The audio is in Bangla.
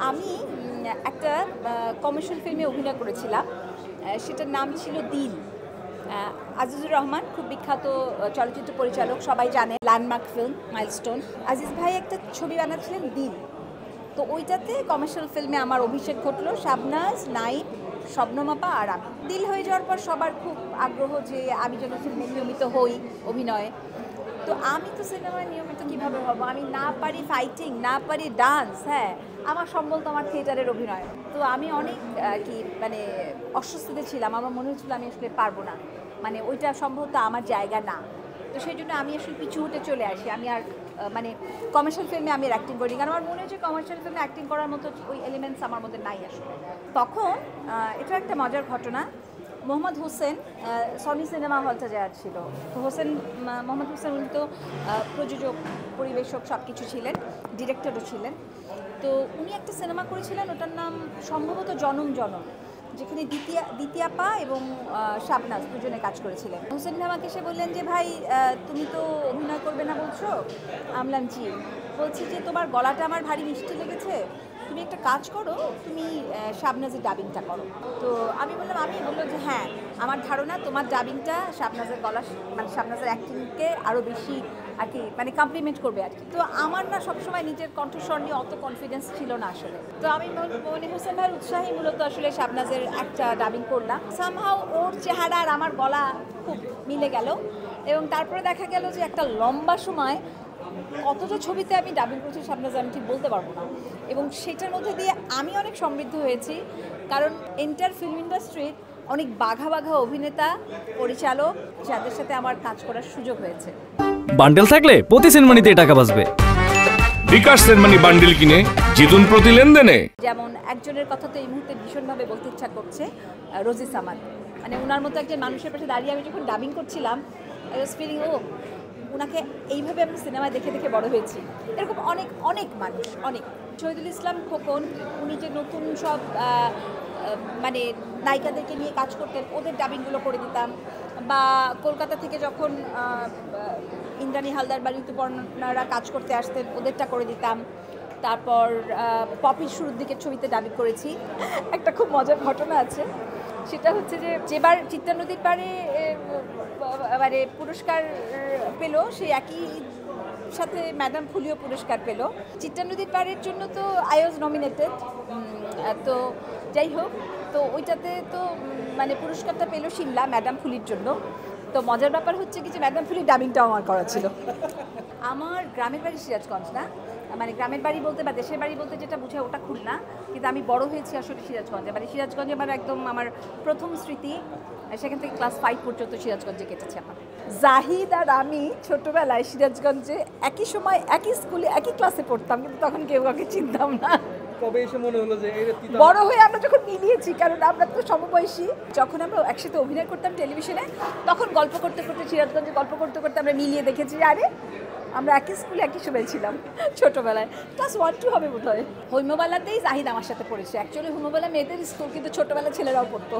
আমি একটা কমার্শিয়াল ফিল্মে অভিনয় করেছিলাম। সেটার নাম ছিল দিল। আজিজুর রহমান খুব বিখ্যাত চলচ্চিত্র পরিচালক, সবাই জানে, ল্যান্ডমার্ক ফিল্ম, মাইলস্টোন। আজিজ ভাই একটা ছবি বানাচ্ছিলেন দিল, তো ওইটাতে কমার্শিয়াল ফিল্মে আমার অভিষেক ঘটলো। শাবনাজ, নাইম, শবনম আপা আর আমি। দিল হয়ে যাওয়ার পর সবার খুব আগ্রহ যে আমি যেন ফিল্মে নিয়মিত হই অভিনয়ে। তো আমি তো সিনেমায় নিয়মিত কীভাবে হব? আমি না পারি ফাইটিং, না পারি ডান্স, হ্যাঁ আমার সম্বল তো আমার থিয়েটারের অভিনয়। তো আমি অনেক মানে অস্বস্তিতে ছিলাম, আমার মনে হচ্ছিল আমি আসলে পারবো না, মানে ওইটা সম্ভবত আমার জায়গা না। তো সেই জন্য আমি আসলে পিছু হটে চলে আসি। আমি আর মানে কমার্শিয়াল ফিল্মে আমি আর অ্যাক্টিং করি, কারণ আমার মনে হচ্ছে কমার্শিয়াল ফিল্মে অ্যাক্টিং করার মতো ওই এলিমেন্টস আমার মধ্যে নাই আসলে। তখন এটা একটা মজার ঘটনা। মোহাম্মদ হোসেন সনি সিনেমা হলটা যাওয়ার ছিল। তো মোহাম্মদ হোসেন উনি তো প্রযোজক, পরিবেশক সব কিছু ছিলেন, ডিরেক্টরও ছিলেন। তো উনি একটা সিনেমা করেছিলেন, ওটার নাম সম্ভবত জনম জনম, যেখানে দ্বিতীয়াপা এবং শাবনাজ দুজনে কাজ করেছিলেন। হোসেন আমাকে এসে বললেন যে ভাই তুমি তো অভিনয় করবে না বলছো। আমলাম জি। বলছি যে তোমার গলাটা আমার ভারী মিষ্টি লেগেছে, তুমি একটা কাজ করো, তুমি শাবনাজের ডাবিংটা করো। তো আমি বললাম, আমি বললো যে হ্যাঁ আমার ধারণা তোমার ডাবিংটা শাবনাজের গলা, মানে শাবনাজের অ্যাক্টিংকে আরও বেশি আর কি মানে কমপ্লিমেন্ট করবে আর কি। তো আমার না সবসময় নিজের কণ্ঠস্বর নিয়ে অত কনফিডেন্স ছিল না আসলে। তো আমি মনে হোসেন ভাইয়ের উৎসাহী মূলত আসলে শাবনাজের একটা ডাবিং করলাম। সামহাও ওর চেহারা আর আমার গলা খুব মিলে গেল, এবং তারপরে দেখা গেল যে একটা লম্বা সময় কতটা ছবিতে আমি ডাবিং করছি শাবনাজ আমি ঠিক বলতে পারবো না। এবং সেটার মধ্যে দিয়ে আমি অনেক সমৃদ্ধ হয়েছি, কারণ এন্টার ফিল্ম ইন্ডাস্ট্রির অনেক বাঘা বাঘা অভিনেতা, পরিচালক যাদের সাথে আমার কাজ করার সুযোগ হয়েছে। বান্ডেল থাকলে প্রতি সেনমানিতে টাকা বাঁচবে। বিকাশ সেনমানি বান্ডেল কিনে জিতুন প্রতি লেনদেনে। যেমন একজনের কথা তো এই মুহূর্তে ভীষণভাবে বলতে ইচ্ছা করছে, রোজি সামাদ। মানে ওনার মতো একজন মানুষের পাশে দাঁড়িয়ে আমি যখন ডাবিং করছিলাম, আই ওয়াজ ফিলিং ওনাকে এইভাবে আমি সিনেমায় দেখে দেখে বড় হয়েছি। এরকম অনেক অনেক মানুষ, অনেক। শহীদুল ইসলাম খোকন, উনি যে নতুন সব মানে নায়িকাদেরকে নিয়ে কাজ করতেন, ওদের ডাবিংগুলো করে দিতাম। বা কলকাতা থেকে যখন ইন্দ্রাণী হালদার বা ঋতুপর্ণারা কাজ করতে আসতেন, ওদেরটা করে দিতাম। তারপর পপির শুরুর দিকের ছবিতে ডাবিং করেছি। একটা খুব মজার ঘটনা আছে, সেটা হচ্ছে যে যেবার চিত্রা নদীর পাড়ে মানে পুরস্কার পেল, সে একই সাথে ম্যাডাম ফুলিও পুরস্কার পেল। চিত্রা নদীর পাড়ের জন্য তো আই ওয়াজ নমিনেটেড। তো যাই হোক, তো ওইটাতে তো মানে পুরস্কারটা পেল শিমলা ম্যাডাম ফুলির জন্য। তো মজার ব্যাপার হচ্ছে কি যে ম্যাডাম ফুলির ডাবিংটাও আমার করা ছিল। আমার গ্রামের বাড়ি সিরাজগঞ্জ না, মানে গ্রামের বাড়ি বলতে বা দেশের বাড়ি বলতে যেটা বুঝায় ওটা খুলনা, কিন্তু আমি বড় হয়েছি আসলে সিরাজগঞ্জে। মানে সিরাজগঞ্জে আমার একদম আমার প্রথম স্মৃতি, সেখান থেকে ক্লাস 5 পর্যন্ত সিরাজগঞ্জে কেটেছে আমার। জাহিদ আর আমি ছোটোবেলায় সিরাজগঞ্জে একই সময় একই স্কুলে একই ক্লাসে পড়তাম, কিন্তু তখন কেউ কাউকে চিনতাম না। কবে এসে মনে হলো যে বড় হয়ে আমরা যখন মিলিয়েছি, কারণ আমরা তো সমবয়সী, যখন আমরা একসাথে অভিনয় করতাম টেলিভিশনে, তখন গল্প করতে করতে সিরাজগঞ্জে গল্প করতে করতে আমরা মিলিয়ে দেখেছি আরে আমরা একই স্কুলে একই সময় ছিলাম ছোটোবেলায়। ক্লাস 1-2 হবে বোধ হয়। হৈমবালাতেই জাহিদ আমার সাথে পড়েছে। অ্যাকচুয়ালি হৈমবালা মেয়েদের স্কুল, কিন্তু ছোটোবেলা ছেলেরাও পড়তো।